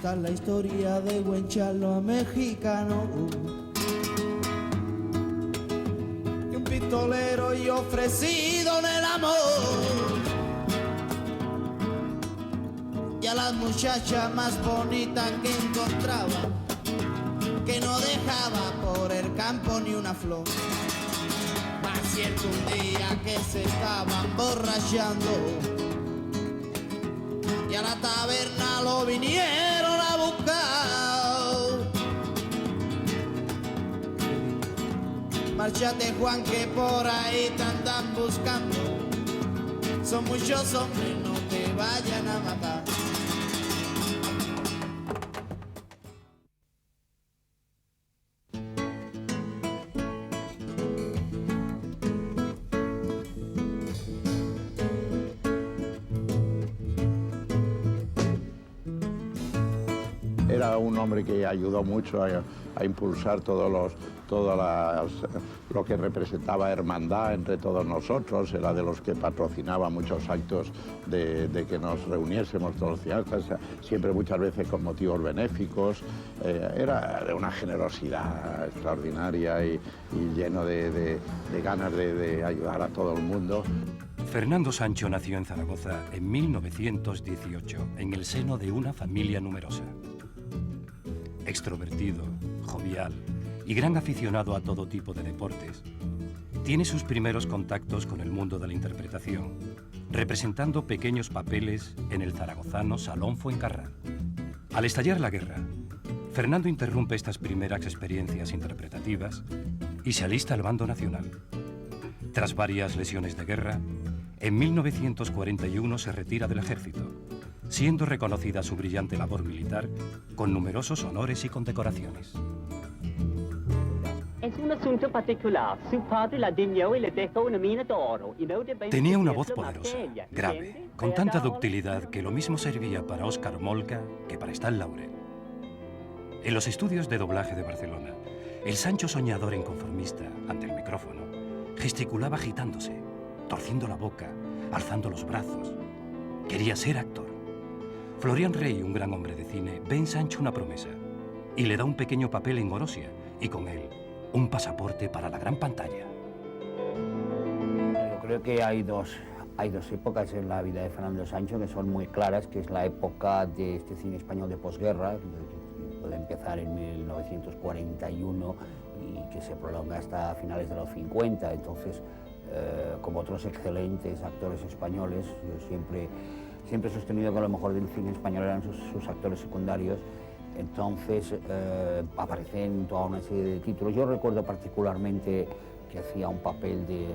Esta es la historia de buen charlo mexicano, y un pistolero y ofrecido en el amor, y a las muchachas más bonitas que encontraba, que no dejaba por el campo ni una flor. Más cierto un día que se estaban borrachando y a la taberna lo vinieron a buscar. Márchate, Juan, que por ahí te andan buscando. Son muchos hombres, no te vayan a matar. Era un hombre que ayudó mucho a impulsar lo que representaba hermandad entre todos nosotros. Era de los que patrocinaba muchos actos de que nos reuniésemos todos los ciudadanos, siempre muchas veces con motivos benéficos. Era de una generosidad extraordinaria y lleno de ganas de ayudar a todo el mundo. Fernando Sancho nació en Zaragoza en 1918, en el seno de una familia numerosa. Extrovertido, jovial y gran aficionado a todo tipo de deportes, tiene sus primeros contactos con el mundo de la interpretación, representando pequeños papeles en el zaragozano Salón Fuencarral. Al estallar la guerra, Fernando interrumpe estas primeras experiencias interpretativas y se alista al bando nacional. Tras varias lesiones de guerra, en 1941 se retira del ejército, siendo reconocida su brillante labor militar con numerosos honores y condecoraciones. Es un asunto particular. Su padre la dignó y le dejó una mina de oro. Tenía una voz poderosa, grave, con tanta ductilidad que lo mismo servía para Óscar Molca que para Stan Laurel. En los estudios de doblaje de Barcelona, el Sancho soñador inconformista ante el micrófono gesticulaba agitándose, torciendo la boca, alzando los brazos. Quería ser actor. Florian Rey, un gran hombre de cine, ve en Sancho una promesa y le da un pequeño papel en Orosia y con él un pasaporte para la gran pantalla. Yo creo que hay dos épocas en la vida de Fernando Sancho que son muy claras, que es la época de este cine español de posguerra, que puede empezar en 1941 y que se prolonga hasta finales de los 50. Entonces, como otros excelentes actores españoles, yo siempre he sostenido que lo mejor del cine español eran sus actores secundarios. Entonces aparecen toda una serie de títulos. Yo recuerdo particularmente que hacía un papel de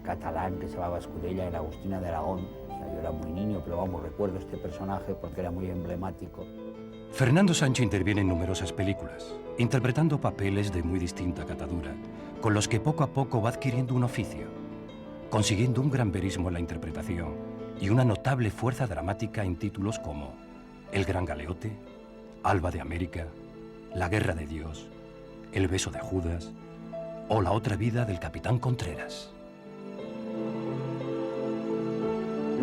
catalán que se llamaba Escudella, era Agustina de Aragón. O sea, yo era muy niño, pero vamos, recuerdo este personaje porque era muy emblemático. Fernando Sancho interviene en numerosas películas, interpretando papeles de muy distinta catadura, con los que poco a poco va adquiriendo un oficio, consiguiendo un gran verismo en la interpretación y una notable fuerza dramática en títulos como El Gran Galeote, Alba de América, La Guerra de Dios, El Beso de Judas o La Otra Vida del Capitán Contreras.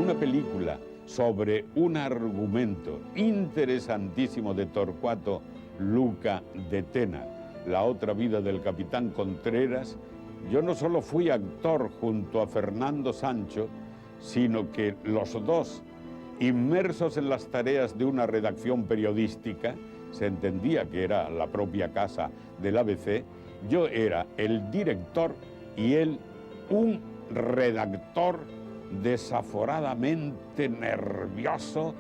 Una película sobre un argumento interesantísimo de Torcuato Luca de Tena, La Otra Vida del Capitán Contreras. Yo no solo fui actor junto a Fernando Sancho, sino que los dos, inmersos en las tareas de una redacción periodística, se entendía que era la propia casa del ABC, yo era el director y él un redactor desaforadamente nervioso,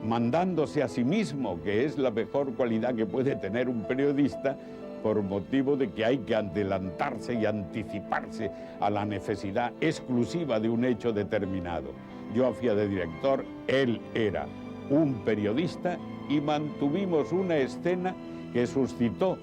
mandándose a sí mismo, que es la mejor cualidad que puede tener un periodista, por motivo de que hay que adelantarse y anticiparse a la necesidad exclusiva de un hecho determinado. Yo hacía de director, él era un periodista y mantuvimos una escena que suscitó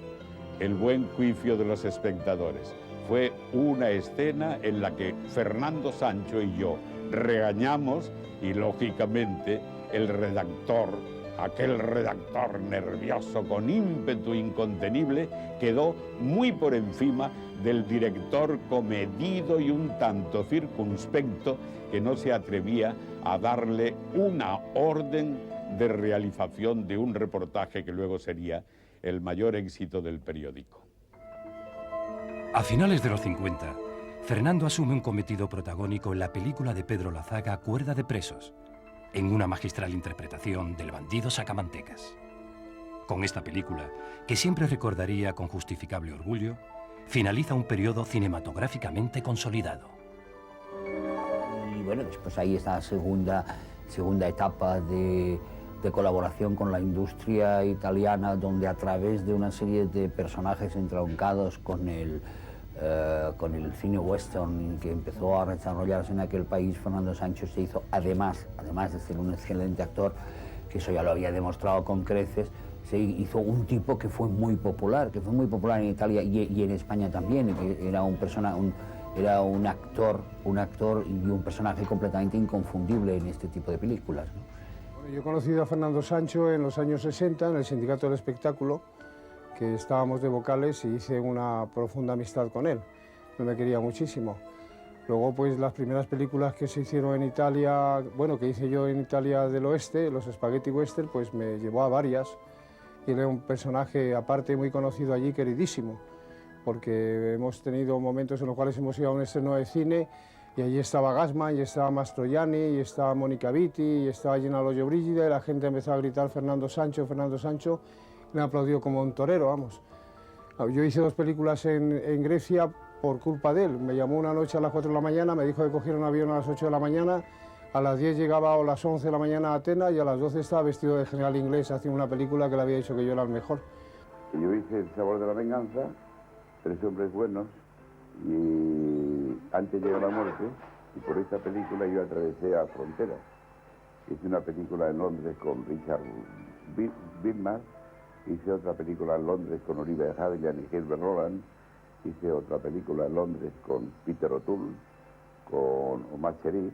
el buen juicio de los espectadores. Fue una escena en la que Fernando Sancho y yo regañamos y, lógicamente, el redactor, aquel redactor nervioso con ímpetu incontenible, quedó muy por encima del director comedido y un tanto circunspecto que no se atrevía a darle una orden de realización de un reportaje que luego sería el mayor éxito del periódico. A finales de los 50, Fernando asume un cometido protagónico en la película de Pedro Lazaga, Cuerda de presos, en una magistral interpretación del bandido Sacamantecas. Con esta película, que siempre recordaría con justificable orgullo, finaliza un periodo cinematográficamente consolidado. Y bueno, después ahí está la segunda etapa de colaboración con la industria italiana, donde a través de una serie de personajes entroncados con el cine western que empezó a desarrollarse en aquel país, Fernando Sancho se hizo, además de ser un excelente actor, que eso ya lo había demostrado con creces, se hizo un tipo que fue muy popular en Italia y en España también, que era era un actor y un personaje completamente inconfundible en este tipo de películas, ¿no? Bueno, yo he conocido a Fernando Sancho en los años 60 en el Sindicato del Espectáculo, que estábamos de vocales, y hice una profunda amistad con él. Él me quería muchísimo. Luego, pues las primeras películas que se hicieron en Italia, bueno, que hice yo en Italia del Oeste, los Spaghetti Western, pues me llevó a varias. Y él era un personaje aparte muy conocido allí, queridísimo, porque hemos tenido momentos en los cuales hemos ido a un estreno de cine y allí estaba Gassman, y estaba Mastroianni, y estaba Mónica Vitti, y estaba Gina Lollobrigida, y la gente empezó a gritar Fernando Sancho, y me aplaudió como un torero, vamos. Yo hice 2 películas en Grecia por culpa de él. Me llamó una noche a las 4 de la mañana, me dijo que cogiera un avión a las 8 de la mañana, a las 10 llegaba a las 11 de la mañana a Atenas, y a las 12 estaba vestido de general inglés haciendo una película que le había dicho que yo era el mejor. Yo hice El sabor de la venganza, 3 hombres buenos, y antes llegó la muerte, y por esta película yo atravesé a fronteras. Hice una película en Londres con Richard Widmark, hice otra película en Londres con Oliver Havilland y Gilbert Roland, hice otra película en Londres con Peter O'Toole, con Omar Sharif.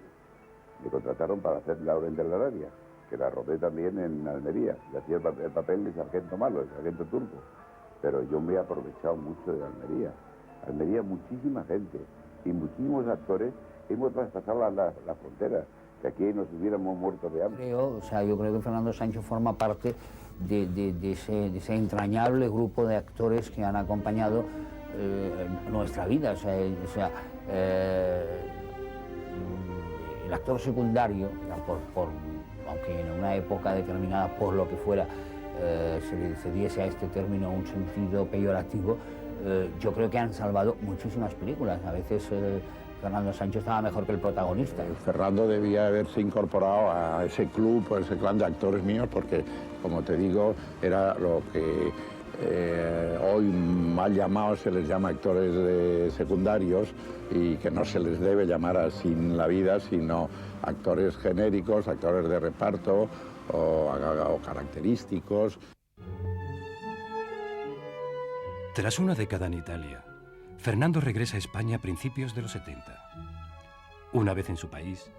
Me contrataron para hacer Lauren de la Arabia, que la rodé también en Almería, y hacía el papel de sargento malo, de sargento turco. Pero yo me he aprovechado mucho de Almería. Almería, muchísima gente y muchísimos actores hemos traspasado la frontera, que aquí nos hubiéramos muerto de hambre. Yo creo que Fernando Sancho forma parte de ese entrañable grupo de actores que han acompañado nuestra vida. El actor secundario, aunque en una época determinada, por lo que fuera, se diese a este término un sentido peyorativo, yo creo que han salvado muchísimas películas. A veces Fernando Sancho estaba mejor que el protagonista. Fernando debía haberse incorporado a ese club, a ese clan de actores míos, porque, como te digo, era lo que hoy mal llamados se les llama actores secundarios, y que no se les debe llamar así en la vida, sino actores genéricos, actores de reparto o característicos. Tras una década en Italia, Fernando regresa a España a principios de los 70. Una vez en su país,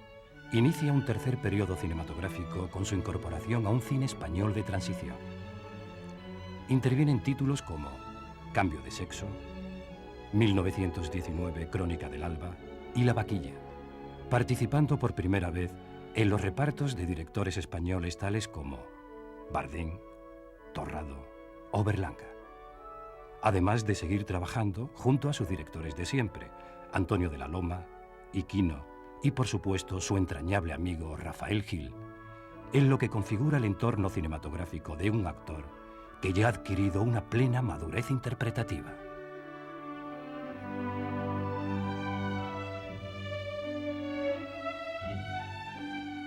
inicia un tercer periodo cinematográfico con su incorporación a un cine español de transición. Intervienen títulos como Cambio de sexo, 1919, Crónica del Alba y La Vaquilla, participando por primera vez en los repartos de directores españoles tales como Bardem, Torrado o Berlanga. Además de seguir trabajando junto a sus directores de siempre, Antonio de la Loma, Iquino y, por supuesto, su entrañable amigo Rafael Gil, en lo que configura el entorno cinematográfico de un actor que ya ha adquirido una plena madurez interpretativa.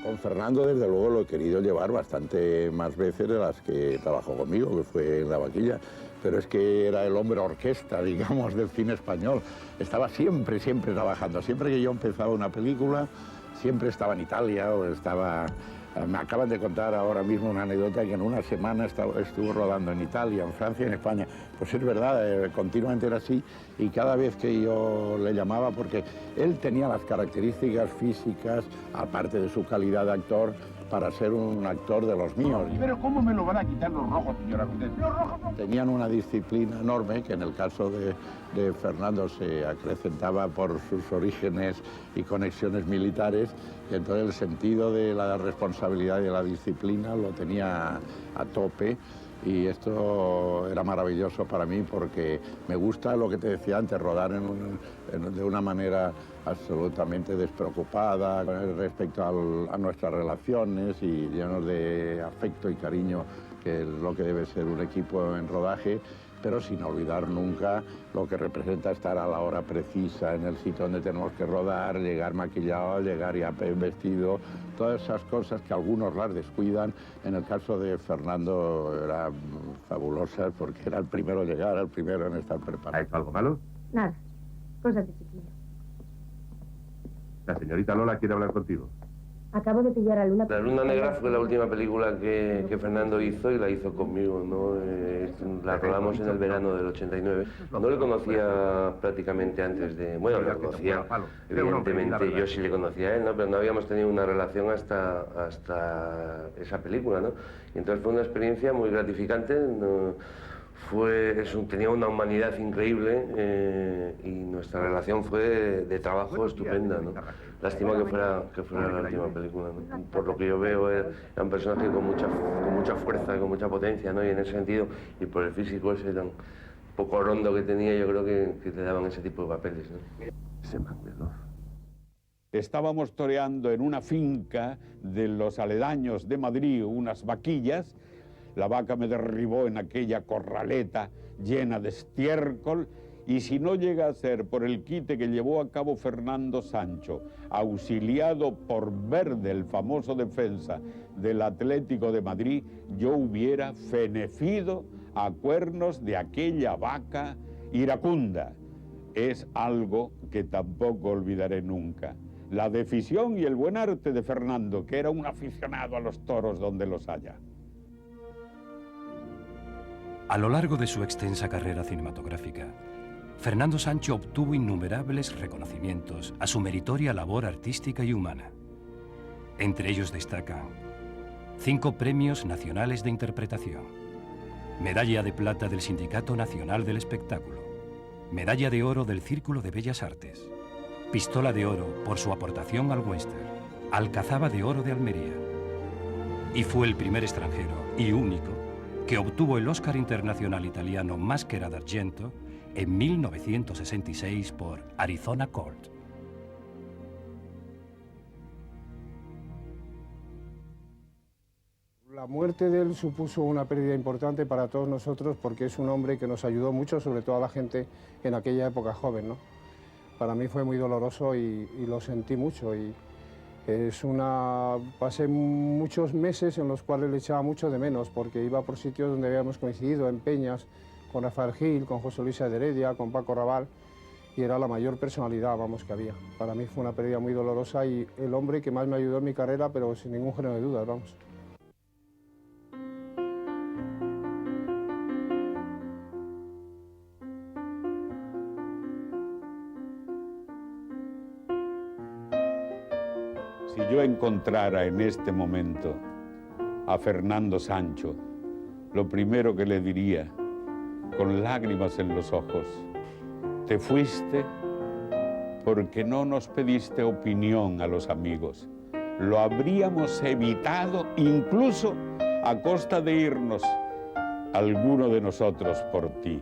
Con Fernando, desde luego, lo he querido llevar bastante más veces de las que trabajó conmigo, que fue en La Vaquilla. Pero es que era el hombre orquesta, digamos, del cine español. Estaba siempre trabajando. Siempre que yo empezaba una película, siempre estaba en Italia o estaba... Me acaban de contar ahora mismo una anécdota que en una semana estuvo rodando en Italia, en Francia y en España. Pues es verdad, continuamente era así, y cada vez que yo le llamaba, porque él tenía las características físicas, aparte de su calidad de actor, para ser un actor de los míos. Pero ¿cómo me lo van a quitar los rojos, señora Cortés? Los rojos no. Tenían una disciplina enorme que en el caso de Fernando se acrecentaba por sus orígenes y conexiones militares, y entonces el sentido de la responsabilidad y de la disciplina lo tenía a tope. Y esto era maravilloso para mí porque me gusta lo que te decía antes, rodar de una manera absolutamente despreocupada respecto a nuestras relaciones y llenos de afecto y cariño, que es lo que debe ser un equipo en rodaje, pero sin olvidar nunca lo que representa estar a la hora precisa en el sitio donde tenemos que rodar, llegar maquillado, llegar ya vestido, todas esas cosas que algunos las descuidan. En el caso de Fernando eran fabulosas porque era el primero en llegar, el primero en estar preparado. ¿Ha hecho algo malo? Nada, cosas de chiquillo. La señorita Lola quiere hablar contigo. Acabo de pillar a Luna. La Luna Negra fue la última película que Fernando hizo y la hizo conmigo, ¿no? La rodamos en el verano del 89. No le conocía prácticamente antes de... Bueno, le conocía, evidentemente, yo sí le conocía a él, ¿no? Pero no habíamos tenido una relación hasta esa película, ¿no? Y entonces fue una experiencia muy gratificante, ¿no? Tenía una humanidad increíble y nuestra relación fue de trabajo estupenda, ¿no? Lástima que fuera la última película, ¿no? Por lo que yo veo, era un personaje con mucha fuerza, con mucha potencia, ¿no? Y en ese sentido, y por el físico ese tan poco rondo que tenía, yo creo que le daban ese tipo de papeles, ¿no? Ese Mandelov. Estábamos toreando en una finca de los aledaños de Madrid unas vaquillas. La vaca me derribó en aquella corraleta llena de estiércol, y si no llega a ser por el quite que llevó a cabo Fernando Sancho, auxiliado por Verde, el famoso defensa del Atlético de Madrid, yo hubiera fenecido a cuernos de aquella vaca iracunda. Es algo que tampoco olvidaré nunca. La decisión y el buen arte de Fernando, que era un aficionado a los toros donde los haya. A lo largo de su extensa carrera cinematográfica, Fernando Sancho obtuvo innumerables reconocimientos a su meritoria labor artística y humana. Entre ellos destacan 5 premios nacionales de interpretación, medalla de plata del Sindicato Nacional del Espectáculo, medalla de oro del Círculo de Bellas Artes, pistola de oro por su aportación al western, alcazaba de oro de Almería, y fue el primer extranjero y único que obtuvo el Oscar Internacional Italiano Maschera d'Argento en 1966 por Arizona Colt. La muerte de él supuso una pérdida importante para todos nosotros porque es un hombre que nos ayudó mucho, sobre todo a la gente en aquella época joven, ¿no? Para mí fue muy doloroso y lo sentí mucho. Pasé muchos meses en los cuales le echaba mucho de menos porque iba por sitios donde habíamos coincidido, en peñas, con Rafael Gil, con José Luis de Heredia, con Paco Raval, y era la mayor personalidad, vamos, que había. Para mí fue una pérdida muy dolorosa y el hombre que más me ayudó en mi carrera, pero sin ningún género de dudas, vamos. Si yo encontrara en este momento a Fernando Sancho, lo primero que le diría, con lágrimas en los ojos: te fuiste porque no nos pediste opinión a los amigos. Lo habríamos evitado incluso a costa de irnos alguno de nosotros por ti.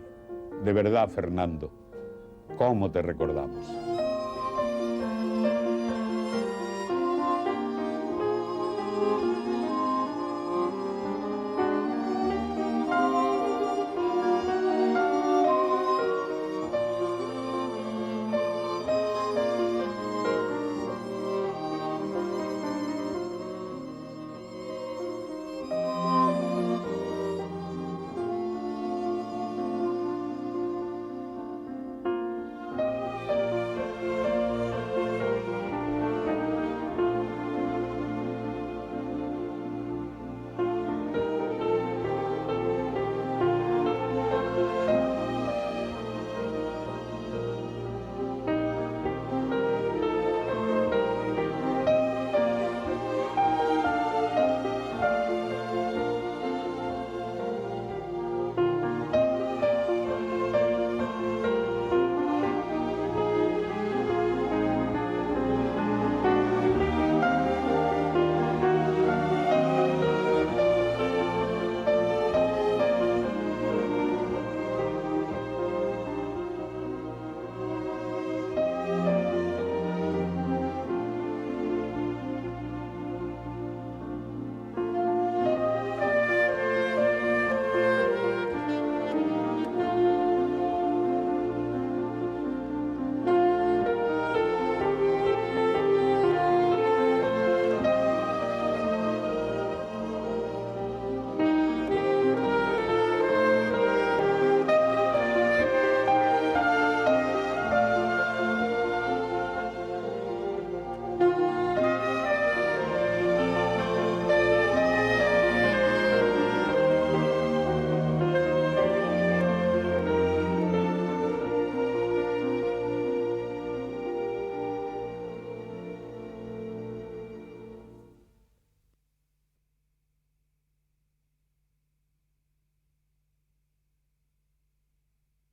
De verdad, Fernando, ¿cómo te recordamos?